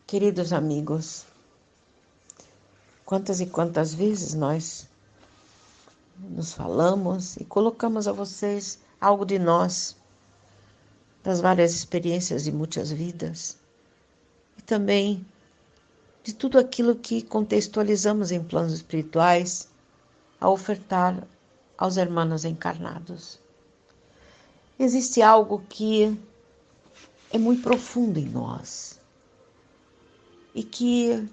Queridos amigos, quantas e quantas vezes nós nos falamos e colocamos a vocês algo de nós, das várias experiências de muitas vidas e também de tudo aquilo que contextualizamos em planos espirituais a ofertar aos irmãos encarnados. Existe algo que é muito profundo em nós e que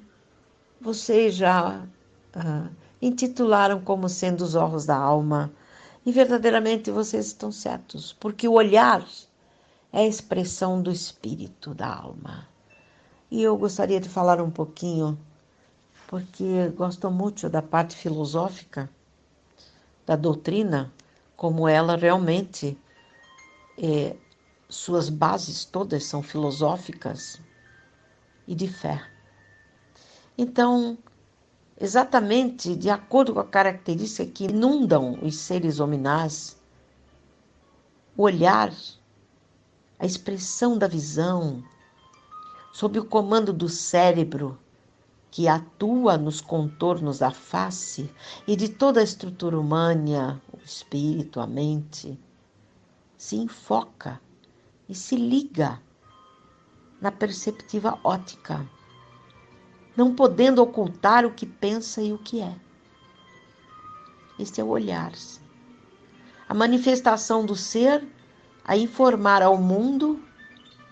vocês já intitularam como sendo os olhos da alma. E verdadeiramente vocês estão certos, porque o olhar é a expressão do espírito, da alma. E eu gostaria de falar um pouquinho, porque gosto muito da parte filosófica da doutrina, como ela realmente, suas bases todas são filosóficas e de fé. Então, exatamente de acordo com a característica que inundam os seres hominais, o olhar, a expressão da visão, sob o comando do cérebro, que atua nos contornos da face e de toda a estrutura humana, o espírito, a mente, se enfoca e se liga na perceptiva ótica, não podendo ocultar o que pensa e o que é. Este é o olhar. A manifestação do ser a informar ao mundo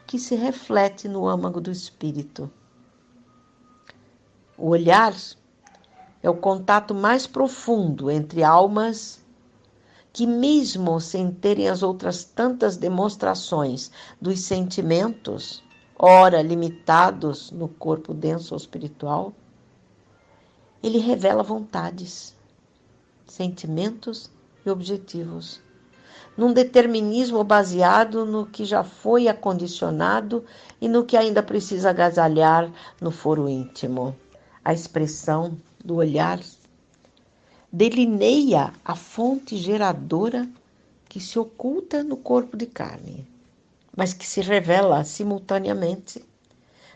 que se reflete no âmago do espírito. O olhar é o contato mais profundo entre almas que, mesmo sem terem as outras tantas demonstrações dos sentimentos, ora limitados no corpo denso ou espiritual, ele revela vontades, sentimentos e objetivos, num determinismo baseado no que já foi acondicionado e no que ainda precisa agasalhar no foro íntimo. A expressão do olhar delineia a fonte geradora que se oculta no corpo de carne, mas que se revela simultaneamente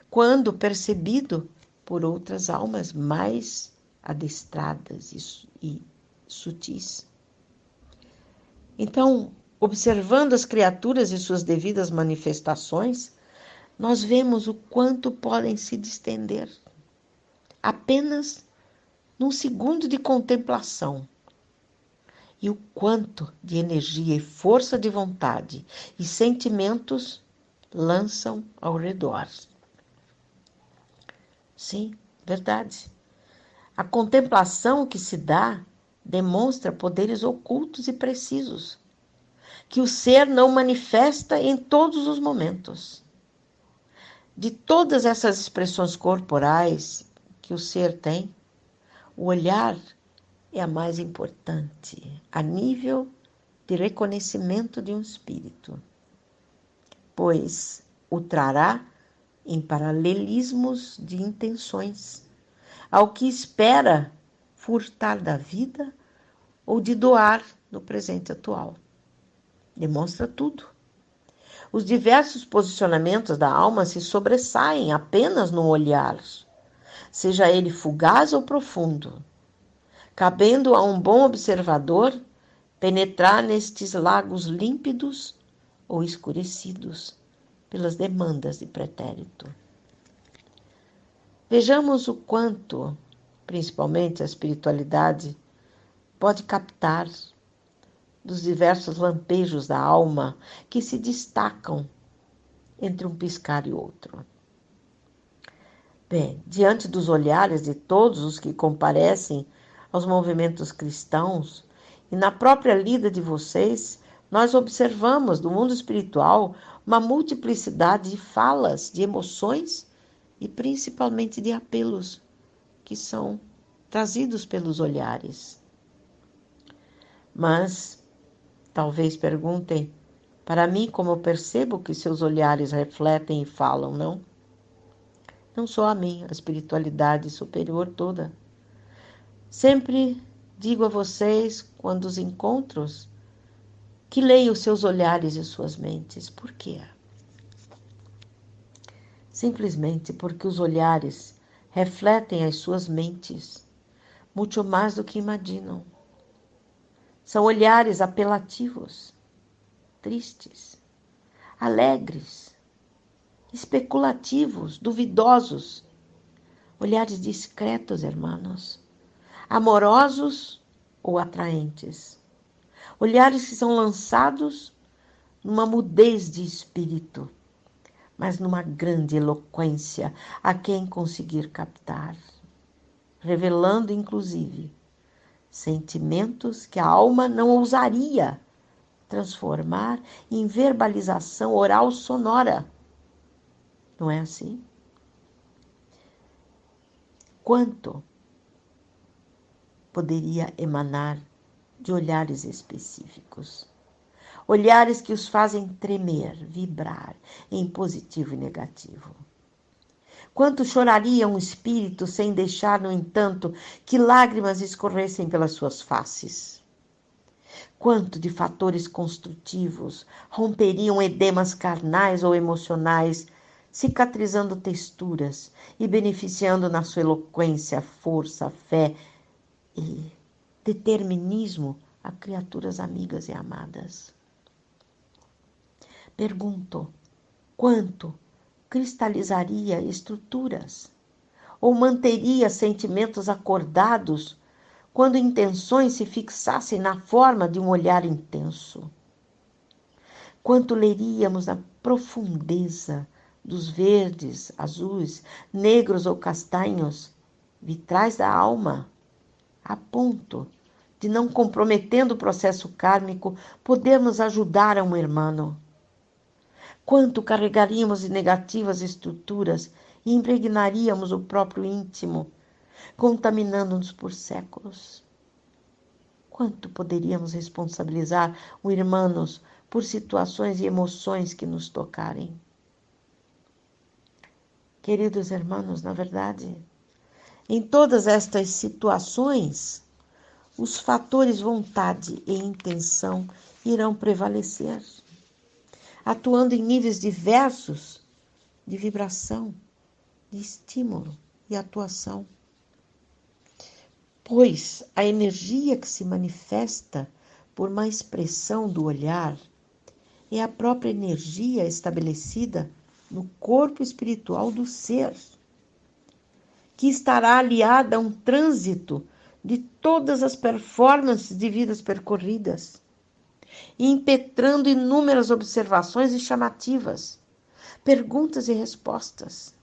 quando percebido por outras almas mais adestradas e sutis. Então, observando as criaturas e suas devidas manifestações, nós vemos o quanto podem se distender apenas num segundo de contemplação e o quanto de energia e força de vontade e sentimentos lançam ao redor. Sim, verdade. A contemplação que se dá demonstra poderes ocultos e precisos, que o ser não manifesta em todos os momentos. De todas essas expressões corporais que o ser tem, o olhar é a mais importante, a nível de reconhecimento de um espírito, pois o trará em paralelismos de intenções, ao que espera furtar da vida ou de doar no presente atual. Demonstra tudo. Os diversos posicionamentos da alma se sobressaem apenas no olhar, seja ele fugaz ou profundo, cabendo a um bom observador penetrar nestes lagos límpidos ou escurecidos pelas demandas de pretérito. Vejamos o quanto, principalmente a espiritualidade, pode captar dos diversos lampejos da alma que se destacam entre um piscar e outro. Bem, diante dos olhares de todos os que comparecem aos movimentos cristãos e na própria lida de vocês, nós observamos do mundo espiritual uma multiplicidade de falas, de emoções e principalmente de apelos que são trazidos pelos olhares. Mas talvez perguntem, para mim, como eu percebo que seus olhares refletem e falam, não? Não só a mim, a espiritualidade superior toda. Sempre digo a vocês, quando os encontros, que leio seus olhares e suas mentes. Por quê? simplesmente porque os olhares refletem as suas mentes, muito mais do que imaginam. São olhares apelativos, tristes, alegres, especulativos, duvidosos, olhares discretos, hermanos, amorosos ou atraentes, olhares que são lançados numa mudez de espírito, mas numa grande eloquência a quem conseguir captar, revelando inclusive sentimentos que a alma não ousaria transformar em verbalização oral sonora. Não é assim? Quanto poderia emanar de olhares específicos? Olhares que os fazem tremer, vibrar em positivo e negativo. Quanto choraria um espírito sem deixar, no entanto, que lágrimas escorressem pelas suas faces? Quanto de fatores construtivos romperiam edemas carnais ou emocionais, cicatrizando texturas e beneficiando na sua eloquência, força, fé e determinismo a criaturas amigas e amadas? Pergunto, quanto cristalizaria estruturas ou manteria sentimentos acordados quando intenções se fixassem na forma de um olhar intenso? Quanto leríamos na profundeza dos verdes, azuis, negros ou castanhos, vitrais da alma, a ponto de, não comprometendo o processo kármico, podermos ajudar a um irmão? Quanto carregaríamos de negativas estruturas e impregnaríamos o próprio íntimo, contaminando-nos por séculos? Quanto poderíamos responsabilizar os irmãos por situações e emoções que nos tocarem? Queridos irmãos, na verdade, em todas estas situações, os fatores vontade e intenção irão prevalecer, atuando em níveis diversos de vibração, de estímulo e atuação. Pois a energia que se manifesta por uma expressão do olhar é a própria energia estabelecida no corpo espiritual do ser, que estará aliada a um trânsito de todas as performances de vidas percorridas, impetrando inúmeras observações e chamativas, perguntas e respostas,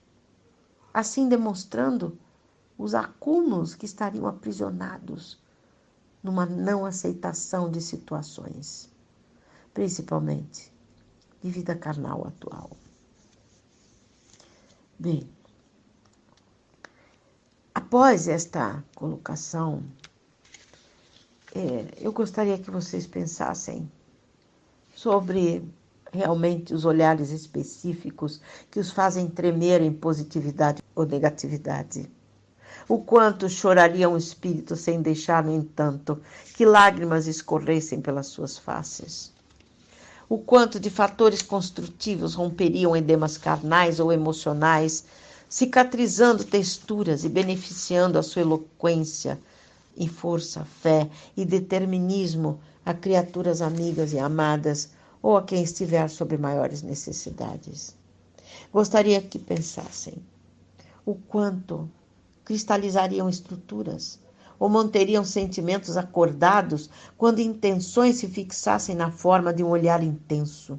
assim demonstrando os acúmulos que estariam aprisionados numa não aceitação de situações, principalmente de vida carnal atual. Bem, após esta colocação, eu gostaria que vocês pensassem sobre realmente os olhares específicos que os fazem tremer em positividade ou negatividade. O quanto choraria um espírito sem deixar, no entanto, que lágrimas escorressem pelas suas faces. O quanto de fatores construtivos romperiam edemas carnais ou emocionais, cicatrizando texturas e beneficiando a sua eloquência e força, fé e determinismo a criaturas amigas e amadas ou a quem estiver sob maiores necessidades. Gostaria que pensassem o quanto cristalizariam estruturas ou manteriam sentimentos acordados quando intenções se fixassem na forma de um olhar intenso,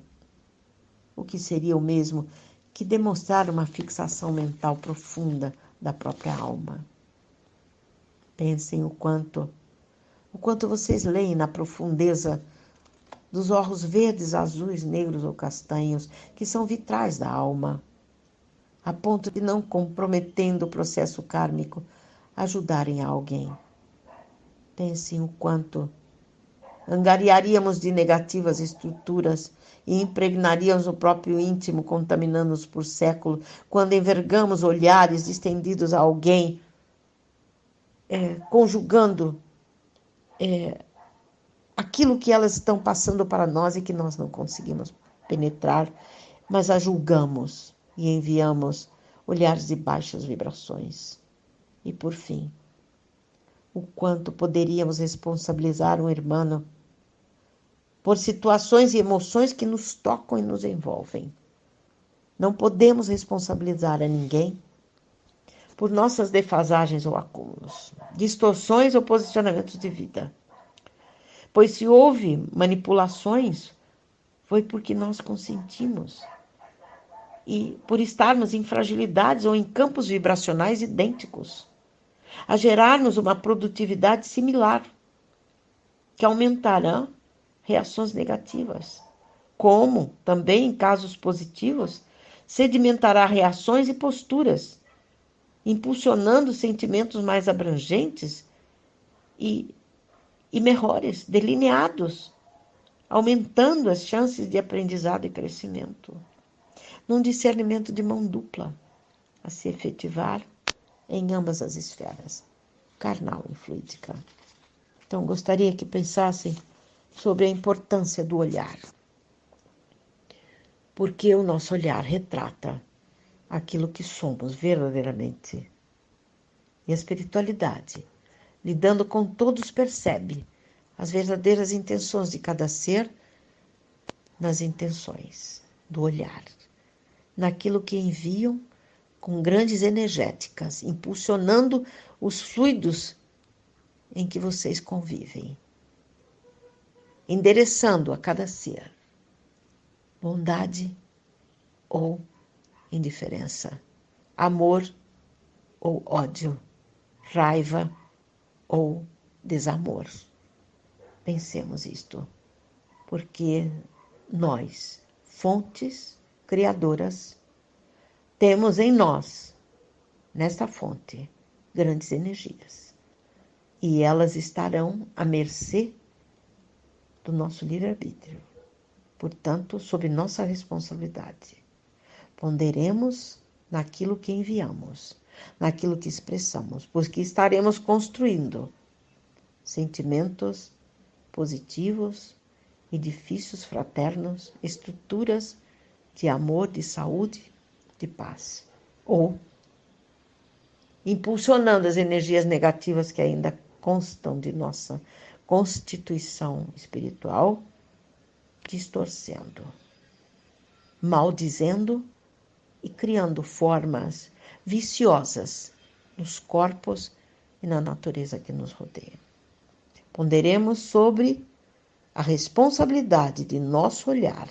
o que seria o mesmo que demonstrar uma fixação mental profunda da própria alma. Pensem o quanto vocês leem na profundeza dos olhos verdes, azuis, negros ou castanhos, que são vitrais da alma, a ponto de, não comprometendo o processo kármico, ajudarem a alguém. Pensem o quanto angariaríamos de negativas estruturas e impregnaríamos o próprio íntimo, contaminando-nos por século, quando envergamos olhares estendidos a alguém, conjugando aquilo que elas estão passando para nós e que nós não conseguimos penetrar, mas a julgamos. e enviamos olhares de baixas vibrações. E por fim, o quanto poderíamos responsabilizar um irmão por situações e emoções que nos tocam e nos envolvem. Não podemos responsabilizar a ninguém por nossas defasagens ou acúmulos, distorções ou posicionamentos de vida. Pois se houve manipulações, foi porque nós consentimos. E por estarmos em fragilidades ou em campos vibracionais idênticos, a gerar-nos uma produtividade similar, que aumentará reações negativas, como também em casos positivos, sedimentará reações e posturas, impulsionando sentimentos mais abrangentes e melhores, delineados, aumentando as chances de aprendizado e crescimento. Num discernimento de mão dupla, a se efetivar em ambas as esferas, carnal e fluídica. Então, gostaria que pensassem sobre a importância do olhar, porque o nosso olhar retrata aquilo que somos verdadeiramente. E a espiritualidade, lidando com todos, percebe as verdadeiras intenções de cada ser nas intenções do olhar, naquilo que enviam com grandes energéticas, impulsionando os fluidos em que vocês convivem, endereçando a cada ser bondade ou indiferença, amor ou ódio, raiva ou desamor. Pensemos isto, porque nós, fontes criadoras, temos em nós, nesta fonte, grandes energias. E elas estarão à mercê do nosso livre-arbítrio. Portanto, sob nossa responsabilidade. Ponderemos naquilo que enviamos, naquilo que expressamos, porque estaremos construindo sentimentos positivos, edifícios fraternos, estruturas de amor, de saúde, de paz. Ou impulsionando as energias negativas que ainda constam de nossa constituição espiritual, distorcendo, maldizendo e criando formas viciosas nos corpos e na natureza que nos rodeia. Ponderemos sobre a responsabilidade de nosso olhar,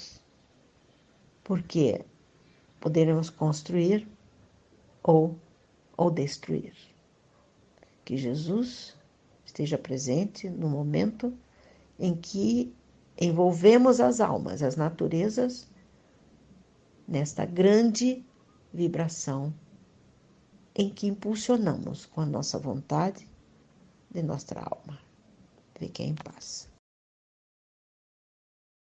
porque poderemos construir ou destruir. Que Jesus esteja presente no momento em que envolvemos as almas, as naturezas, nesta grande vibração em que impulsionamos com a nossa vontade de nossa alma. Fiquem em paz.